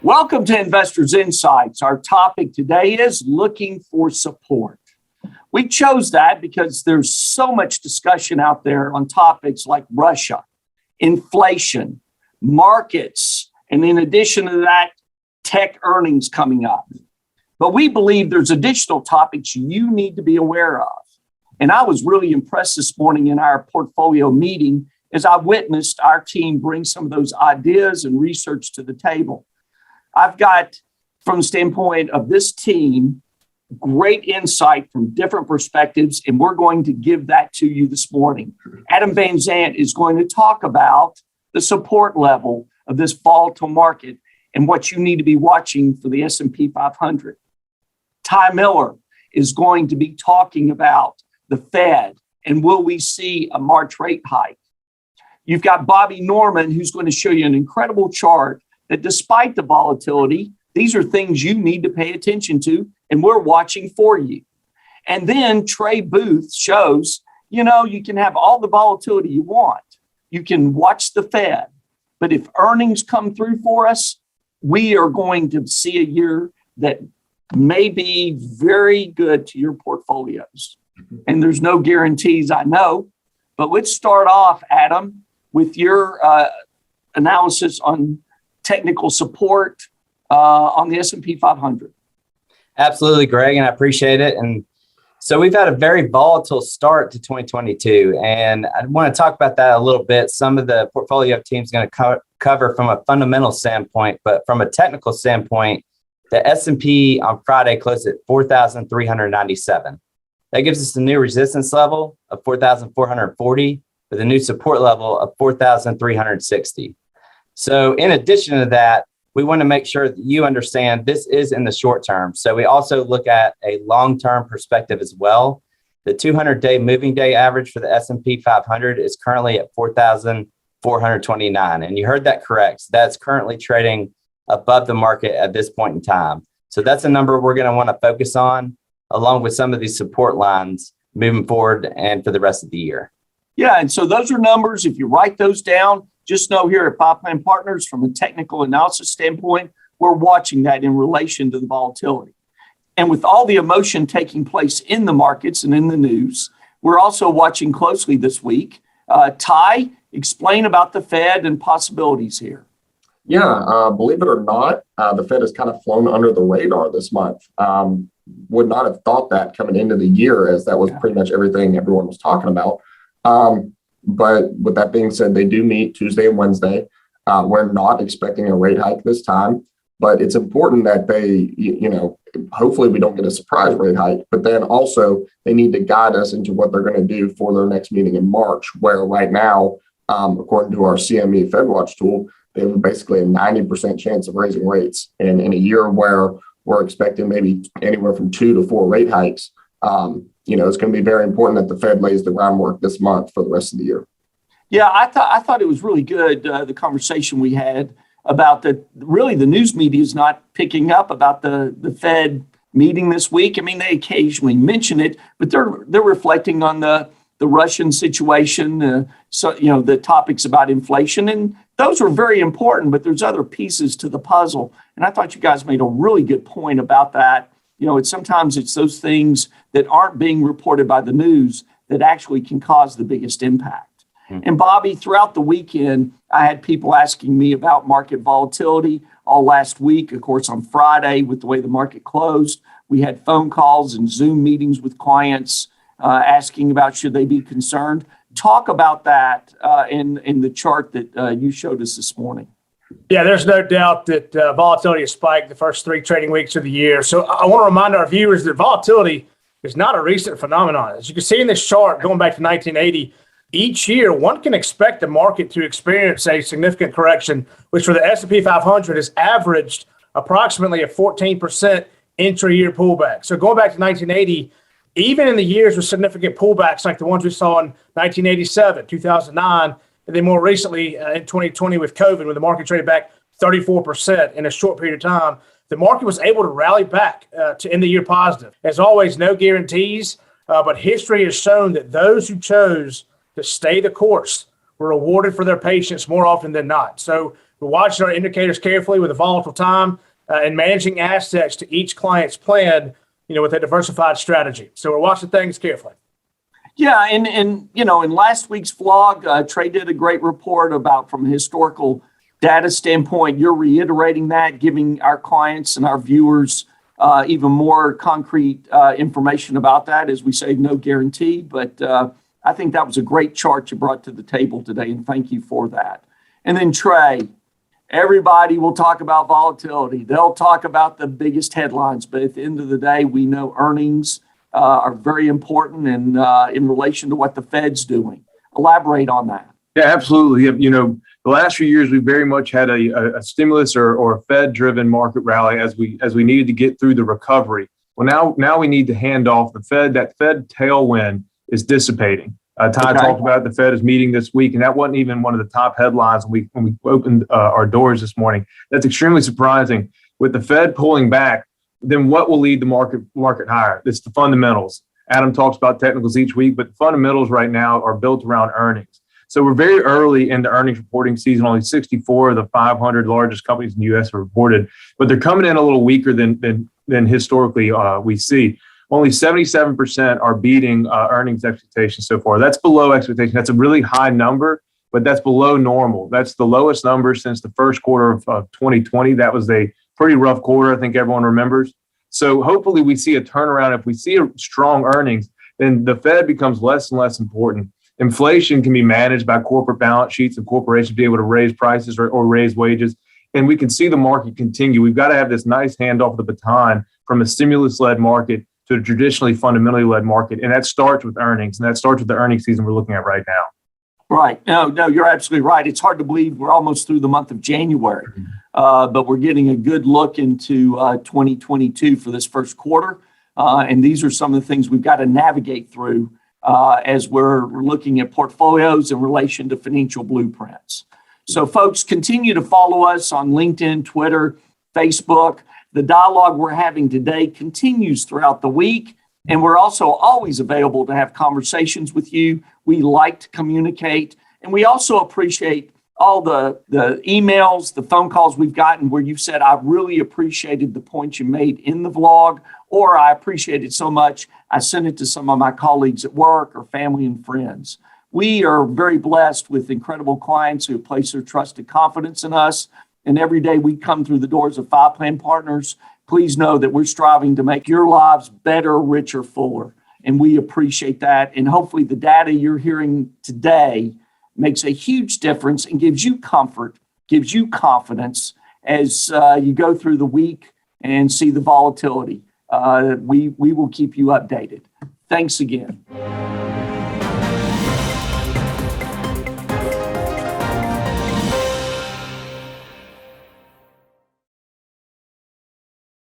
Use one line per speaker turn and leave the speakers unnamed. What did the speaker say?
Welcome to Investors Insights. Our topic today is looking for support. We chose that because there's so much discussion out there on topics like Russia, inflation, markets, and in addition to that, tech earnings coming up. But we believe there's additional topics you need to be aware of. And I was really impressed this morning in our portfolio meeting as I witnessed our team bring some of those ideas and research to the table. I've got, from the standpoint of this team, great insight from different perspectives, and we're going to give that to you this morning. Adam Van Zandt is going to talk about the support level of this volatile market and what you need to be watching for the S&P 500. Ty Miller is going to be talking about the Fed and will we see a March rate hike. You've got Bobby Norman, who's going to show you an incredible chart that despite the volatility, these are things you need to pay attention to, and we're watching for you. And then Trey Booth shows, you can have all the volatility you want. You can watch the Fed, but if earnings come through for us, we are going to see a year that may be very good to your portfolios. And there's no guarantees, I know, but let's start off, Adam, with your analysis on technical support on the S&P 500.
Absolutely, Greg, and I appreciate it. And so we've had a very volatile start to 2022, and I want to talk about that a little bit. Some of the portfolio team's going to cover from a fundamental standpoint, but from a technical standpoint, the S&P on Friday closed at 4,397. That gives us a new resistance level of 4,440 with a new support level of 4,360. So in addition to that, we want to make sure that you understand this is in the short term. So we also look at a long-term perspective as well. The 200-day moving day average for the S&P 500 is currently at 4,429. And you heard that correct. So that's currently trading above the market at this point in time. So that's a number we're going to want to focus on, along with some of these support lines moving forward and for the rest of the year.
Yeah, and so those are numbers. If you write those down, just know here at Five Plan Partners, from a technical analysis standpoint, we're watching that in relation to the volatility. And with all the emotion taking place in the markets and in the news, we're also watching closely this week. Ty, explain about the Fed and possibilities here.
Yeah, believe it or not, the Fed has kind of flown under the radar this month. Would not have thought that coming into the year, as that was pretty much everything everyone was talking about. But with that being said, they do meet Tuesday and Wednesday. We're not expecting a rate hike this time, but it's important that they, hopefully we don't get a surprise rate hike, but then also they need to guide us into what they're going to do for their next meeting in March, where right now, according to our CME FedWatch tool, they have basically a 90% chance of raising rates. And in a year where we're expecting maybe anywhere from 2 to 4 rate hikes, it's going to be very important that the Fed lays the groundwork this month for the rest of the year.
Yeah, I thought it was really good, the conversation we had about the news media is not picking up about the Fed meeting this week. I mean, they occasionally mention it, but they're reflecting on the Russian situation, the topics about inflation, and those are very important, but there's other pieces to the puzzle. And I thought you guys made a really good point about that. Sometimes it's those things that aren't being reported by the news that actually can cause the biggest impact. Mm-hmm. And Bobby, throughout the weekend, I had people asking me about market volatility all last week. Of course, on Friday, with the way the market closed, we had phone calls and Zoom meetings with clients asking about should they be concerned. Talk about that in the chart that you showed us this morning.
Yeah, there's no doubt that volatility has spiked the first 3 trading weeks of the year. So I want to remind our viewers that volatility is not a recent phenomenon. As you can see in this chart, going back to 1980, each year one can expect the market to experience a significant correction, which for the S&P 500 has averaged approximately a 14% intra-year pullback. So going back to 1980, even in the years with significant pullbacks like the ones we saw in 1987, 2009, and then more recently in 2020 with COVID, when the market traded back 34% in a short period of time, the market was able to rally back to end the year positive. As always, no guarantees, but history has shown that those who chose to stay the course were rewarded for their patience more often than not. So We're watching our indicators carefully with a volatile time and managing assets to each client's plan, with a diversified strategy. So we're watching things carefully.
Yeah, and in last week's vlog, Trey did a great report about from a historical data standpoint. You're reiterating that, giving our clients and our viewers even more concrete information about that. As we say, no guarantee, but I think that was a great chart you brought to the table today, and thank you for that. And then Trey, everybody will talk about volatility. They'll talk about the biggest headlines, but at the end of the day, we know earnings are very important and in relation to what the Fed's doing. Elaborate on that.
Yeah, absolutely. The last few years, we very much had a stimulus or a Fed-driven market rally as we needed to get through the recovery. Well, now we need to hand off the Fed. That Fed tailwind is dissipating. Ty talked about the Fed is meeting this week, and that wasn't even one of the top headlines when we opened our doors this morning. That's extremely surprising. With the Fed pulling back, then what will lead the market higher? It's the fundamentals. Adam talks about technicals each week, but the fundamentals right now are built around earnings. So we're very early in the earnings reporting season. Only 64 of the 500 largest companies in the U.S. are reported, but they're coming in a little weaker than historically we see. Only 77% are beating earnings expectations so far. That's below expectation. That's a really high number, but that's below normal. That's the lowest number since the first quarter of 2020. That was a pretty rough quarter, I think everyone remembers. So hopefully we see a turnaround. If we see a strong earnings, then the Fed becomes less and less important. Inflation can be managed by corporate balance sheets and corporations be able to raise prices or raise wages. And we can see the market continue. We've got to have this nice handoff of the baton from a stimulus-led market to a traditionally fundamentally led market. And that starts with earnings. And that starts with the earnings season we're looking at right now.
Right. No, you're absolutely right. It's hard to believe we're almost through the month of January, but we're getting a good look into 2022 for this first quarter. And these are some of the things we've got to navigate through as we're looking at portfolios in relation to financial blueprints. So folks, continue to follow us on LinkedIn, Twitter, Facebook. The dialogue we're having today continues throughout the week, and we're also always available to have conversations with you. We like to communicate, and we also appreciate all the emails, the phone calls we've gotten where you've said, I really appreciated the points you made in the vlog, or I appreciate it so much, I sent it to some of my colleagues at work or family and friends. We are very blessed with incredible clients who place their trusted confidence in us. And every day we come through the doors of Five Plan Partners, please know that we're striving to make your lives better, richer, fuller. And we appreciate that. And hopefully the data you're hearing today makes a huge difference and gives you comfort, gives you confidence as you go through the week and see the volatility. We will keep you updated. Thanks again.